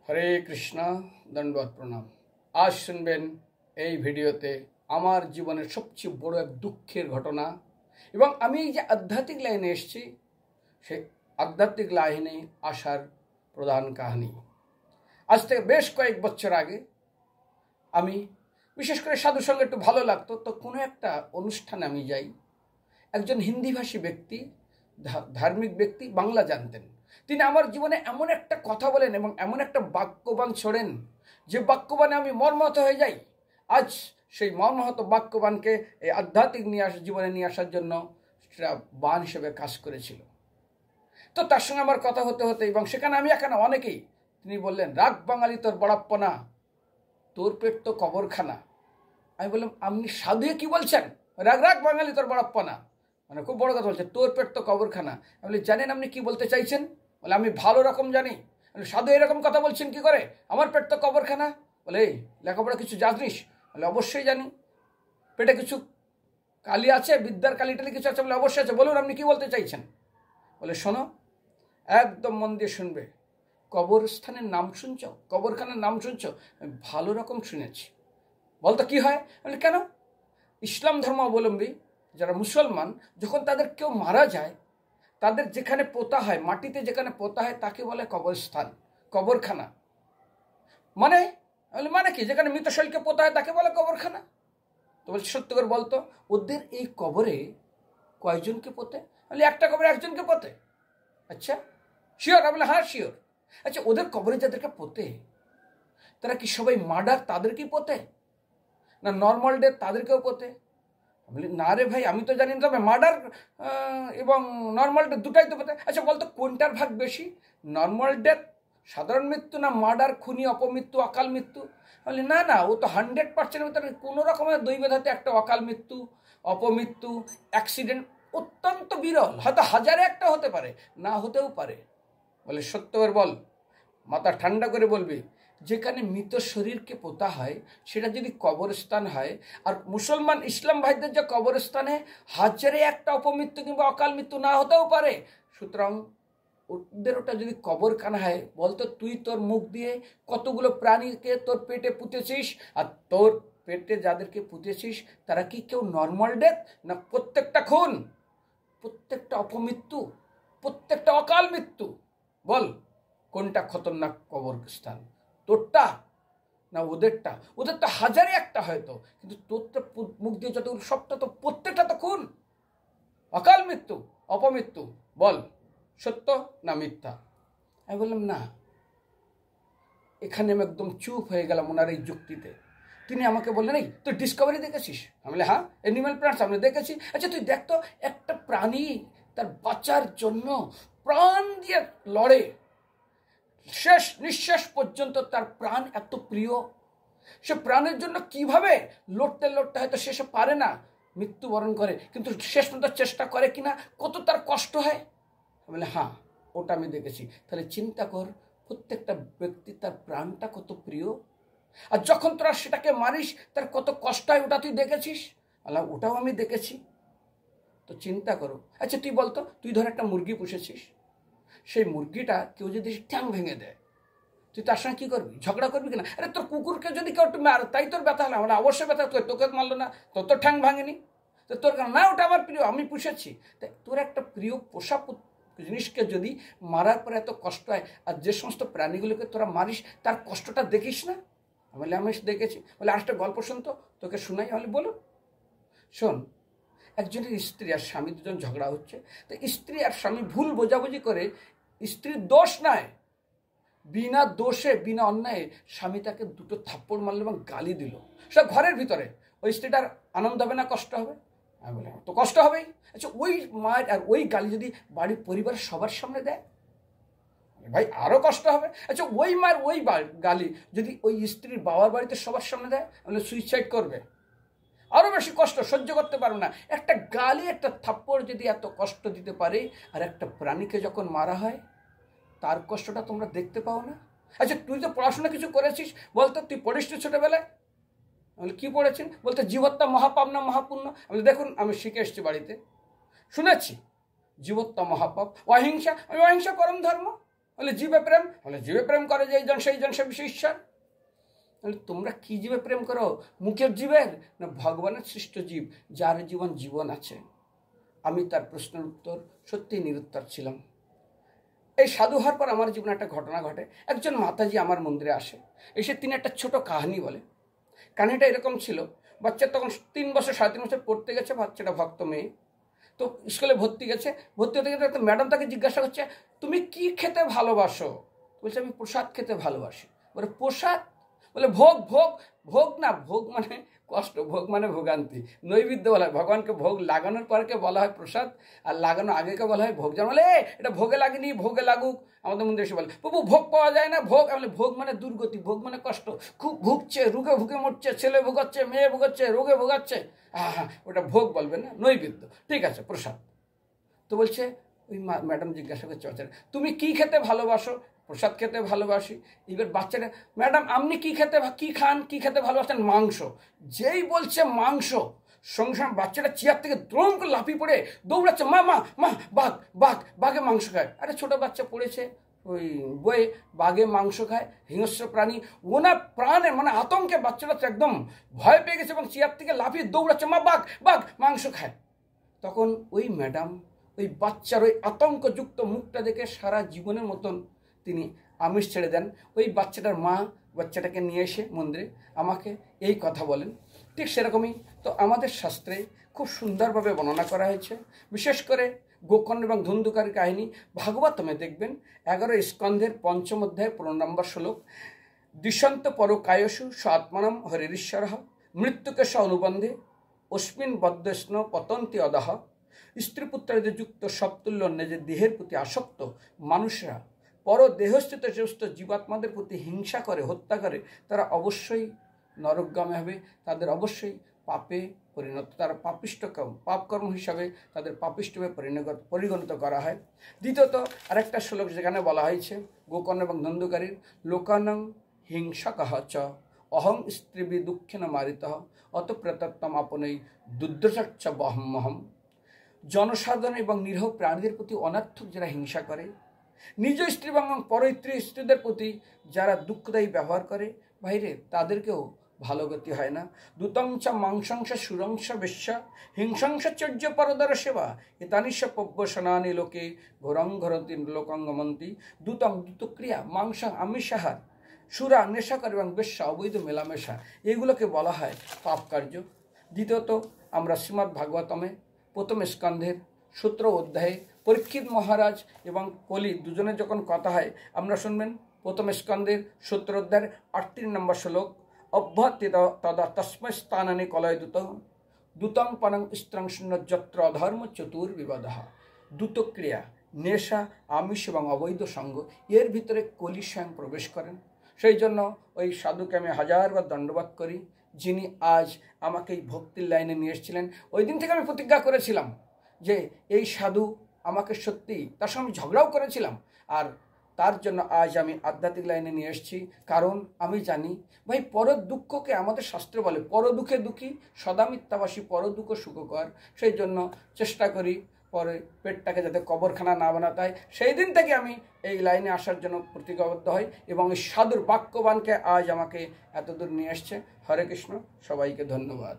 হরে কৃষ্ণ, দণ্ডবত প্রণাম। আজ শুনবেন এই ভিডিওতে আমার জীবনের সবচেয়ে বড় এক দুঃখের ঘটনা এবং আমি এই যে আধ্যাত্মিক লাইনে এসেছি সেই আধ্যাত্মিক লাইনে আসার প্রধান কাহিনী। আজ থেকে বেশ কয়েক বছর আগে আমি বিশেষ করে সাধু সঙ্গে একটু ভালো লাগতো, তো কোনো একটা অনুষ্ঠানে আমি যাই। একজন হিন্দিভাষী ব্যক্তি, ধার্মিক ব্যক্তি, বাংলা জানতেন। তিনি আমার জীবনে এমন একটা কথা বলেন এবং এমন একটা বাক্যবাণ ছোড়েন যে বাক্যবাণে আমি মর্মাহত হয়ে যাই। আজ সেই মর্মাহত বাক্যবাণকে এই আধ্যাত্মিক জীবনে নিয়ে আসার জন্য সেটা বাণ হিসেবে কাজ করেছিল। তো তার সঙ্গে আমার কথা হতে হতে এবং সেখানে আমি এখানে অনেকেই, তিনি বললেন, রাগ বাঙালি তোর বড়াপ্পনা, তোর পেট তো কবরখানা। আমি বললাম, আপনি সাধু কি বলছেন? রাগ রাগ বাঙালি তোর বড়াপ্পনা, মানে খুব বড় কথা বলছে, তোর পেট তো কবরখানা। আমি বলি, জানেন আপনি কি বলতে চাইছেন? বলে, আমি ভালো রকম জানি। সাধু এরকম কথা বলছেন কি করে? আমার পেট তো কবরখানা। বলে, এই লেখাপড়া কিছু জানিস? বলে, অবশ্যই জানি। পেটে কিছু কালি আছে, বিদ্যার কালি টালি কিছু আছে? বলে, অবশ্যই আছে। বলুন আপনি কি বলতে চাইছেন? বলে, শোনো, একদম মন দিয়ে শুনবে। কবরস্থানের নাম শুনছ? কবরখানার নাম শুনছ? আমি ভালো রকম শুনেছি। বলতো কি হয়? বলে, কেন? ইসলাম ধর্মাবলম্বী যারা মুসলমান, যখন তাদের কেউ মারা যায়, তাদের যেখানে পোতা হয়, মাটিতে যেখানে পোতা হয়, তাকে বলে কবরস্থান, কবরখানা। মানে কি? যেখানে মৃত শরীরকে পোতা হয় তাকে বলে কবরখানা। তো বলছে, সত্য করে বলতো, ওদের এই কবরে কয়জনকে পোতে? বলে, একটা কবরে একজনকে পোতে। আচ্ছা, শিওর? বলে, হ্যাঁ শিওর। আচ্ছা, ওদের কবরে যাদেরকে পোতে তারা কি সবাই মার্ডার তাদেরকেই পোতে, না নর্মাল ডেথ তাদেরকেও পোতে? বলি, না রে ভাই, আমি তো জানি না, তবে মার্ডার এবং নর্মাল ডেথ দুটাই তো পোতে। আচ্ছা বলতো, কোনটার ভাগ বেশি, নর্মাল ডেথ সাধারণ মৃত্যু, না মার্ডার খুনি অপমৃত্যু অকাল মৃত্যু? বলি, না না, ও তো 100% ভিতরে কোনো রকমের দৈবধাতে একটা অকাল মৃত্যু, অপমৃত্যু, অ্যাক্সিডেন্ট অত্যন্ত বিরল, হয়তো হাজারে একটা হতে পারে, না হতেও পারে। বলে, সত্য করে বল, মাথা ঠান্ডা করে বলবি, যেখানে মৃত শরীরকে পোতা হয় সেটা যদি কবরস্থান হয়, আর মুসলমান ইসলাম ভাইদের যে কবরস্থানে হাজারে একটা অপমৃত্যু কিংবা অকাল মৃত্যু না হতেও পারে, সুতরাং ওদের ওটা যদি কবরখানা হয়, বলতো তুই তোর মুখ দিয়ে কতগুলো প্রাণীকে তোর পেটে পুঁতেছিস, আর তোর পেটে যাদেরকে পুঁতেছিস তারা কি কেউ নর্মাল ডেথ, না প্রত্যেকটা খুন, প্রত্যেকটা অপমৃত্যু, প্রত্যেকটা অকাল মৃত্যু? বল কোনটা খতরনাক কবরস্থান, তোরটা না ওদেরটা? ওদের তো হাজারে একটা হয়তো, কিন্তু তোরটা মুখ দিয়ে যতগুলো সবটা তো প্রত্যেকটা তো খুন, অকাল মৃত্যু, অপমৃত্যু। বল সত্য না মিথ্যা? আমি বললাম, না। এখানে আমি একদম চুপ হয়ে গেলাম ওনার এই যুক্তিতে। তিনি আমাকে বললেন, এই তুই ডিসকভারি দেখেছিস? আমি বলি, হ্যাঁ, অ্যানিম্যাল প্ল্যান্টস আমি দেখেছি। আচ্ছা তুই দেখ তো, একটা প্রাণী তার বাঁচার জন্য প্রাণ দিয়ে লড়ে, শেষ নিঃশ্বাস পর্যন্ত তার প্রাণ এত প্রিয়, সে প্রাণের জন্য কিভাবে লড়তে লড়তে হয়তো শেষে পারে না, মৃত্যুবরণ করে, কিন্তু শেষ পর্যন্ত চেষ্টা করে কিনা, কত তার কষ্ট হয়। বলে, হ্যাঁ, ওটা আমি দেখেছি। তাহলে চিন্তা কর, প্রত্যেকটা ব্যক্তি তার প্রাণটা কত প্রিয়, আর যখন তোরা সেটাকে মারিস তার কত কষ্ট হয়, ওটা তুই দেখেছিস? আল্লাহ, ওটাও আমি দেখেছি। তো চিন্তা করো। আচ্ছা তুই বলতো, তুই ধর একটা মুরগি পুষেছিস, সেই মুরগিটা কেউ যদি ঠ্যাং ভেঙে দেয়, তুই তার সঙ্গে কি করবি? ঝগড়া করবি কিনা? আরে তোর কুকুরকে যদি কেউ একটু মার, তাই তোর ব্যথা হলো? আমরা অবশ্যই ব্যথা, তোকে মারলো না, তোর ঠ্যাং ভাঙেনি, তো তোর না ওটা আমার প্রিয়, আমি পুষেছি। তাই তোর একটা প্রিয় পোষা জিনিসকে যদি মারার পরে এত কষ্ট হয়, আর যে সমস্ত প্রাণীগুলোকে তোরা মারিস তার কষ্টটা দেখিস না? বলে, আমি দেখেছি। বলে, আরেকটা গল্প শুনতো, তোকে শোনাই। হলে বলো। শোন, একজনের স্ত্রী আর স্বামী দুজন ঝগড়া হচ্ছে, তো স্ত্রী আর স্বামী ভুল বোঝাবুঝি করে, স্ত্রীর দোষ নয়, বিনা দোষে বিনা অন্যায়ে স্বামী তাকে দুটো থাপ্পড় মারল এবং গালি দিল, সব ঘরের ভিতরে। ওই স্ত্রীটার আনন্দ হবে না কষ্ট হবে? আমি বলি, তো কষ্ট হবেই। আচ্ছা ওই মায়ের আর ওই গালি যদি বাড়ির পরিবারের সবার সামনে দেয়, ভাই আরও কষ্ট হবে। আচ্ছা ওই মায়ের ওই গালি যদি ওই স্ত্রীর বাবার বাড়িতে সবার সামনে দেয়, তাহলে সুইসাইড করবে, আরও বেশি কষ্ট সহ্য করতে পারবে না। একটা গালি, একটা থাপ্পড় যদি এত কষ্ট দিতে পারে, আর একটা প্রাণীকে যখন মারা হয় তার কষ্টটা তোমরা দেখতে পাও না? আচ্ছা তুই তো পড়াশোনা কিছু করেছিস, বলতো তুই পড়িস তো ছোটোবেলায়? আমি কি পড়েছেন? বলতে জীবত্তা মহাপাপ না মহাপুণ্য? আমি দেখুন, আমি শিখে এসেছি বাড়িতে, শুনেছি জীবত্তা মহাপাপ, অহিংসা, আমি অহিংসা পরম ধর্ম। বলে জীবে প্রেম, বলে জীবে প্রেম করে যেইজন সেইজন সে বিশেষ ঈশ্বর। তাহলে তোমরা কি জীবে প্রেম করো, মুখের জীবের না ভগবানের সৃষ্ট জীব যার জীবন আছে? আমি তার প্রশ্নের উত্তর সত্যি নিরুত্তর ছিলাম। এই সাধু হওয়ার পর আমার জীবনে একটা ঘটনা ঘটে। একজন মাতাজি আমার মন্দিরে আসে, এসে তিনি একটা ছোট কাহিনী বলে। কাহিনীটা এরকম ছিল, বাচ্চা তখন 3 বছর 3.5 বছর পড়তে গেছে, বাচ্চাটা ভক্ত মেয়ে, তো স্কুলে ভর্তি হতে গেছে। ম্যাডাম তাকে জিজ্ঞাসা করছে, তুমি কি খেতে ভালোবাসো? বলছে আমি প্রসাদ খেতে ভালোবাসি। বলে প্রসাদ? বলে ভোগ। ভোগ ভোগ না, ভোগ মানে কষ্ট, ভোগ মানে ভোগান্তি। নৈবেদ্য বলা হয়, ভগবানকে ভোগ লাগানোর পরকে বলা হয় প্রসাদ, আর লাগানো আগেকে বলা হয় ভোগ। যেমন বলে এটা ভোগে লাগেনি, ভোগে লাগুক। আমাদের মন্দিরে এসে বলে প্রভু ভোগ পাওয়া যায় না, ভোগ। আমি ভোগ মানে দুর্গতি, ভোগ মানে কষ্ট, খুব ভুগছে, রুগে ভুগে মরছে, ছেলে ভোগাচ্ছে, মেয়ে ভোগাচ্ছে, রোগে ভোগাচ্ছে, হ্যাঁ ওটা ভোগ বলবে না, নৈবেদ্য। ঠিক আছে, প্রসাদ। তো বলছে ওই ম্যাডাম জিজ্ঞাসা করছে বাচ্চারা, তুমি কি খেতে ভালোবাসো? প্রসাদ খেতে ভালোবাসি। এবার বাচ্চারা, ম্যাডাম আপনি কি খান, কি খেতে ভালোবাসেন? মাংস। যেই বলছে মাংস, সঙ্গে সঙ্গে বাচ্চাটা চেয়ার থেকে দ্রোম করে লাফিয়ে পড়ে দৌড়াচ্ছে, মা মা মা বাঘ বাঘ, বাঘে মাংস খায়। আরে ছোট বাচ্চা পড়েছে ওই বইয়ে, বাঘে মাংস খায়, হিংস্র প্রাণী। ওনার প্রাণে মানে আতঙ্কে বাচ্চাটা একদম ভয় পেয়ে গেছে এবং চেয়ার থেকে লাফিয়ে দৌড়াচ্ছে, মা বাঘ বাঘ, মাংস খায়। তখন ওই ম্যাডাম ওই বাচ্চার ওই আতঙ্কযুক্ত মুখটা দেখে সারা জীবনের মতন তিনি আমিষ ছেড়ে দেন। ওই বাচ্চাটার মা বাচ্চাটাকে নিয়ে এসে মন্দিরে আমাকে এই কথা বলেন। ঠিক সেরকমই তো আমাদের শাস্ত্রে খুব সুন্দরভাবে বর্ণনা করা হয়েছে। বিশেষ করে গোকর্ণ এবং ধুন্ধুকারী কাহিনী ভাগবতমে দেখবেন 11 স্কন্ধের 5ম অধ্যায় 15 নম্বর শ্লোক, দিশন্ত পরকায়সু স আত্মানম হরিশ্বর মৃত্যুকে স অনুবন্ধে অস্মিন বদ্ধস্ন পতন্তি অদহ। স্ত্রীপুত্রাদি যুক্ত সবতুল্য নিজের দেহের প্রতি আসক্ত মানুষরা পর দেহস্থিত সমস্ত জীবাত্মাদের প্রতি হিংসা করে, হত্যা করে, তারা অবশ্যই নরকগামী হবে, তাদের অবশ্যই পাপে পরিণত, তারা পাপিষ্ট পাপকর্ম হিসাবে তাদের পাপিষ্টভাবে পরিগণিত করা হয়। দ্বিতীয়ত আরেকটা শ্লোক যেখানে বলা হয়েছে গোকর্ণ এবং ধুন্ধুকারীর, লোকানং হিংসাকহ চ অহং স্ত্রীবি দুঃখেন মারিত অত প্রেতত্তম আপনই দুর্দশাচ্ছ বহমহম। জনসাধারণ এবং নিরীহ প্রাণীদের প্রতি অনার্থক যারা হিংসা করে, নিজ স্ত্রী এবং পরস্ত্রী স্ত্রীদের প্রতি যারা দুঃখদায়ী ব্যবহার করে, বাইরে তাদেরকেও ভালো গতি হয় না। দূতংচ মাংসংস সুরংস বেশ্যা হিংসংসচর্য পরদর সেবা এতানিশ পব্যসনানি লোকে ঘোরং ঘরতি লোকঙ্গমন্তি। দ্রুতক্রিয়া, মাংস আমিষাহার, সুরা নেশাকর এবং বেশ্যা অবৈধ মেলামেশা, এগুলোকে বলা হয় পাপ কার্য। দ্বিতীয়ত আমরা শ্রীমদ্ ভাগবতমে 1ম স্কন্ধের 17 অধ্যায়ে পরীক্ষিত মহারাজ এবং কলি দুজনের যখন কথা হয় আমরা শুনবেন। 1ম স্কন্ধের 17 অধ্যায়ের 38 নম্বর শ্লোক, অভ্যর্থিত তদা তস্মৈ স্থানানি কলয়দূত দূতং পরং স্ত্রং শূন্য যত্র অধর্ম চতুর্বিবদঃ। দ্রুতক্রিয়া, নেশা, আমিষ এবং অবৈধ সঙ্গ, এর ভিতরে কলি স্বয়ং প্রবেশ করেন। সেই জন্য ওই সাধুকে আমি হাজারবার দণ্ডবাদ করি, যিনি আজ আমাকে এই ভক্তির লাইনে নিয়ে এসেছিলেন। ওই দিন থেকে আমি প্রতিজ্ঞা করেছিলাম যে এই সাধু আমাকে সত্যি, তার সঙ্গে আমি ঝগড়াও করেছিলাম, আর তার জন্য আজ আমি আধ্যাত্মিক লাইনে নিয়ে এসেছি। কারণ আমি জানি ভাই, পর দুঃখকে আমাদের শাস্ত্র বলে পর দুঃখে দুঃখী সদা মিথ্যাবাসী পর দুঃখ সুখকর। সেই জন্য চেষ্টা করি পরে পেটটাকে যাতে কবরখানা না বানাতে হয়। সেই দিন থেকে আমি এই লাইনে আসার জন্য প্রতিজ্ঞাবদ্ধ হই এবং এই সাধুর বাক্যবানকে আজ আমাকে এতদূর নিয়ে এসছে। হরে কৃষ্ণ, সবাইকে ধন্যবাদ।